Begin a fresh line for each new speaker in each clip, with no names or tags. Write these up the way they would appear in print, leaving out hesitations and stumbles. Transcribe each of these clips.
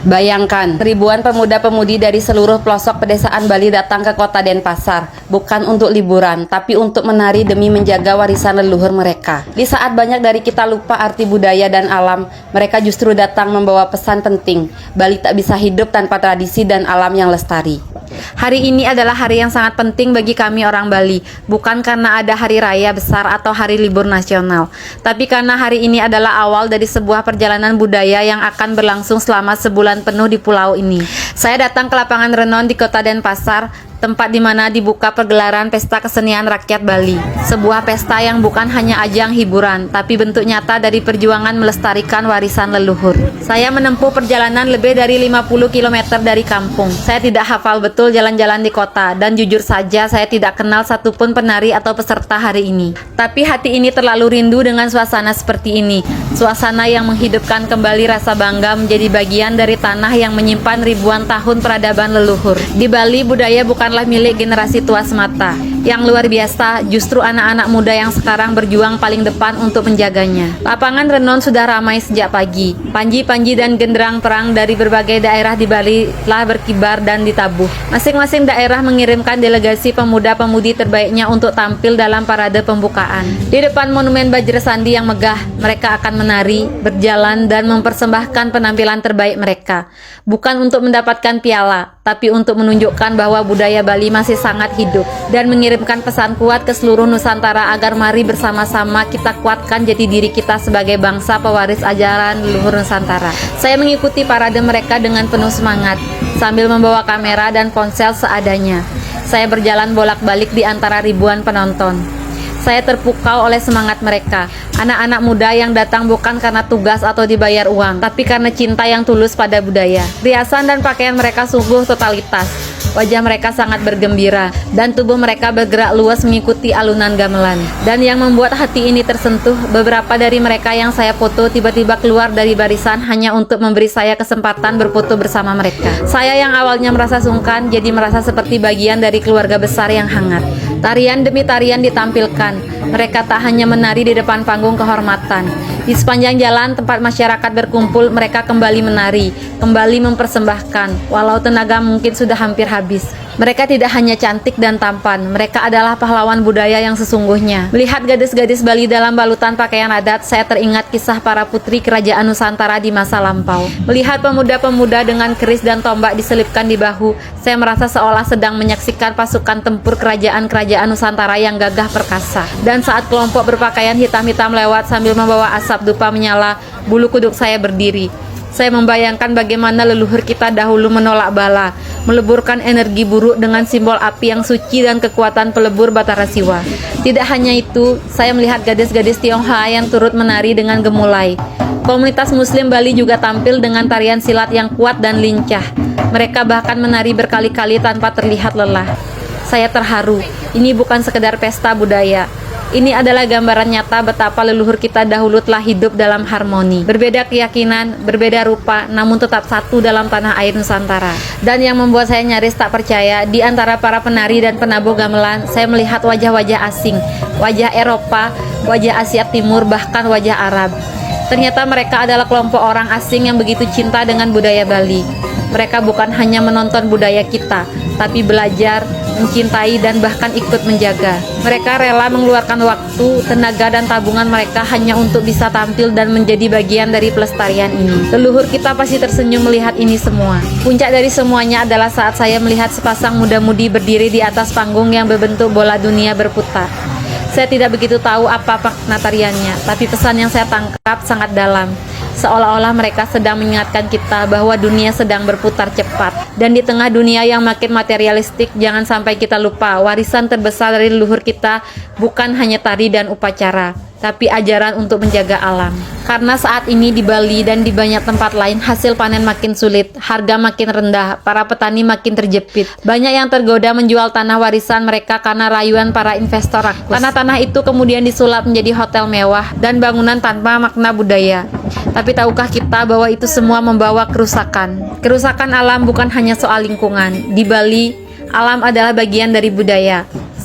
Bayangkan, ribuan pemuda-pemudi dari seluruh pelosok pedesaan Bali datang ke kota Denpasar, bukan untuk liburan, tapi untuk menari demi menjaga warisan leluhur mereka. Di saat banyak dari kita lupa arti budaya dan alam, mereka justru datang membawa pesan penting. Bali tak bisa hidup tanpa tradisi dan alam yang lestari. Hari ini adalah hari yang sangat penting bagi kami orang Bali, bukan karena ada hari raya besar atau hari libur nasional, tapi karena hari ini adalah awal dari sebuah perjalanan budaya yang akan berlangsung selama sebulan penuh di pulau ini. Saya datang ke lapangan Renon di kota Denpasar, tempat di mana dibuka pergelaran Pesta Kesenian Rakyat Bali. Sebuah pesta yang bukan hanya ajang hiburan, tapi bentuk nyata dari perjuangan melestarikan warisan leluhur. Saya menempuh perjalanan lebih dari 50 km dari kampung. Saya tidak hafal betul jalan-jalan di kota, dan jujur saja saya tidak kenal satupun penari atau peserta hari ini. Tapi hati ini terlalu rindu dengan suasana seperti ini. Suasana yang menghidupkan kembali rasa bangga menjadi bagian dari tanah yang menyimpan ribuan tahun peradaban leluhur. Di Bali, budaya bukanlah milik generasi tua semata. Yang luar biasa, justru anak-anak muda yang sekarang berjuang paling depan untuk menjaganya. Lapangan Renon sudah ramai sejak pagi. Panji-panji dan genderang perang dari berbagai daerah di Bali telah berkibar dan ditabuh. Masing-masing daerah mengirimkan delegasi pemuda-pemudi terbaiknya untuk tampil dalam parade pembukaan. Di depan monumen Bajrasandi yang megah, mereka akan menari, berjalan, dan mempersembahkan penampilan terbaik mereka. Bukan untuk mendapatkan piala, tapi untuk menunjukkan bahwa budaya Bali masih sangat hidup dan mengirimkan pesan kuat ke seluruh Nusantara agar mari bersama-sama kita kuatkan jati diri kita sebagai bangsa pewaris ajaran leluhur Nusantara. Saya mengikuti parade mereka dengan penuh semangat sambil membawa kamera dan ponsel seadanya. Saya berjalan bolak-balik di antara ribuan penonton. Saya terpukau oleh semangat mereka. Anak-anak muda yang datang bukan karena tugas atau dibayar uang, tapi karena cinta yang tulus pada budaya. Riasan dan pakaian mereka sungguh totalitas. Wajah mereka sangat bergembira, dan tubuh mereka bergerak luas mengikuti alunan gamelan. Dan yang membuat hati ini tersentuh, beberapa dari mereka yang saya foto tiba-tiba keluar dari barisan hanya untuk memberi saya kesempatan berfoto bersama mereka. Saya yang awalnya merasa sungkan, jadi merasa seperti bagian dari keluarga besar yang hangat. Tarian demi tarian ditampilkan. Mereka tak hanya menari di depan panggung kehormatan. Di sepanjang jalan tempat masyarakat berkumpul, mereka kembali menari, kembali mempersembahkan, walau tenaga mungkin sudah hampir habis. Mereka tidak hanya cantik dan tampan, mereka adalah pahlawan budaya yang sesungguhnya. Melihat gadis-gadis Bali dalam balutan pakaian adat, saya teringat kisah para putri kerajaan Nusantara di masa lampau. Melihat pemuda-pemuda dengan keris dan tombak diselipkan di bahu, saya merasa seolah sedang menyaksikan pasukan tempur kerajaan-kerajaan Nusantara yang gagah perkasa. Dan saat kelompok berpakaian hitam-hitam lewat sambil membawa asap dupa menyala, bulu kuduk saya berdiri. Saya membayangkan bagaimana leluhur kita dahulu menolak bala, meleburkan energi buruk dengan simbol api yang suci dan kekuatan pelebur Batara Siwa. Tidak hanya itu, saya melihat gadis-gadis Tionghoa yang turut menari dengan gemulai. Komunitas Muslim Bali juga tampil dengan tarian silat yang kuat dan lincah. Mereka bahkan menari berkali-kali tanpa terlihat lelah. Saya terharu, ini bukan sekedar pesta budaya. Ini adalah gambaran nyata betapa leluhur kita dahulu telah hidup dalam harmoni. Berbeda keyakinan, berbeda rupa, namun tetap satu dalam tanah air Nusantara. Dan yang membuat saya nyaris tak percaya, di antara para penari dan penabuh gamelan, saya melihat wajah-wajah asing, wajah Eropa, wajah Asia Timur, bahkan wajah Arab. Ternyata mereka adalah kelompok orang asing yang begitu cinta dengan budaya Bali. Mereka bukan hanya menonton budaya kita, tapi belajar, mencintai, dan bahkan ikut menjaga. Mereka rela mengeluarkan waktu, tenaga, dan tabungan mereka hanya untuk bisa tampil dan menjadi bagian dari pelestarian ini. Leluhur kita pasti tersenyum melihat ini semua. Puncak dari semuanya adalah saat saya melihat sepasang muda-mudi berdiri di atas panggung yang berbentuk bola dunia berputar. Saya tidak begitu tahu apa makna tariannya, tapi pesan yang saya tangkap sangat dalam. Seolah-olah mereka sedang mengingatkan kita bahwa dunia sedang berputar cepat. Dan di tengah dunia yang makin materialistik, jangan sampai kita lupa warisan terbesar dari leluhur kita bukan hanya tari dan upacara, tapi ajaran untuk menjaga alam. Karena saat ini di Bali dan di banyak tempat lain hasil panen makin sulit, harga makin rendah, para petani makin terjepit. Banyak yang tergoda menjual tanah warisan mereka karena rayuan para investor rakus. Tanah-tanah itu kemudian disulap menjadi hotel mewah dan bangunan tanpa makna budaya. Tapi tahukah kita bahwa itu semua membawa kerusakan? Kerusakan alam bukan hanya soal lingkungan. Di Bali, alam adalah bagian dari budaya.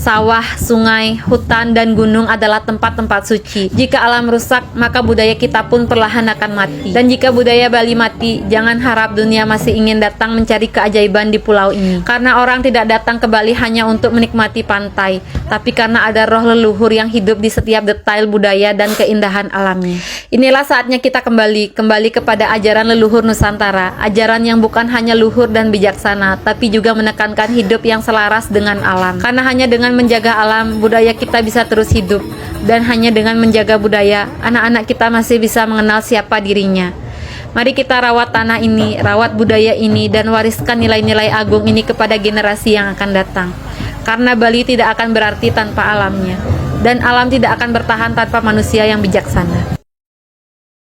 sawah, sungai, hutan, dan gunung adalah tempat-tempat suci. Jika alam rusak, maka budaya kita pun perlahan akan mati. Dan jika budaya Bali mati, jangan harap dunia masih ingin datang mencari keajaiban di pulau ini. Karena orang tidak datang ke Bali hanya untuk menikmati pantai, tapi karena ada roh leluhur yang hidup di setiap detail budaya dan keindahan alamnya. Inilah saatnya kita kembali kepada ajaran leluhur Nusantara, ajaran yang bukan hanya luhur dan bijaksana, tapi juga menekankan hidup yang selaras dengan alam. Karena hanya dengan menjaga alam, budaya kita bisa terus hidup. Dan hanya dengan menjaga budaya, anak-anak kita masih bisa mengenal siapa dirinya. Mari kita rawat tanah ini, rawat budaya ini, dan wariskan nilai-nilai agung ini kepada generasi yang akan datang. Karena Bali tidak akan berarti tanpa alamnya, dan alam tidak akan bertahan tanpa manusia yang bijaksana.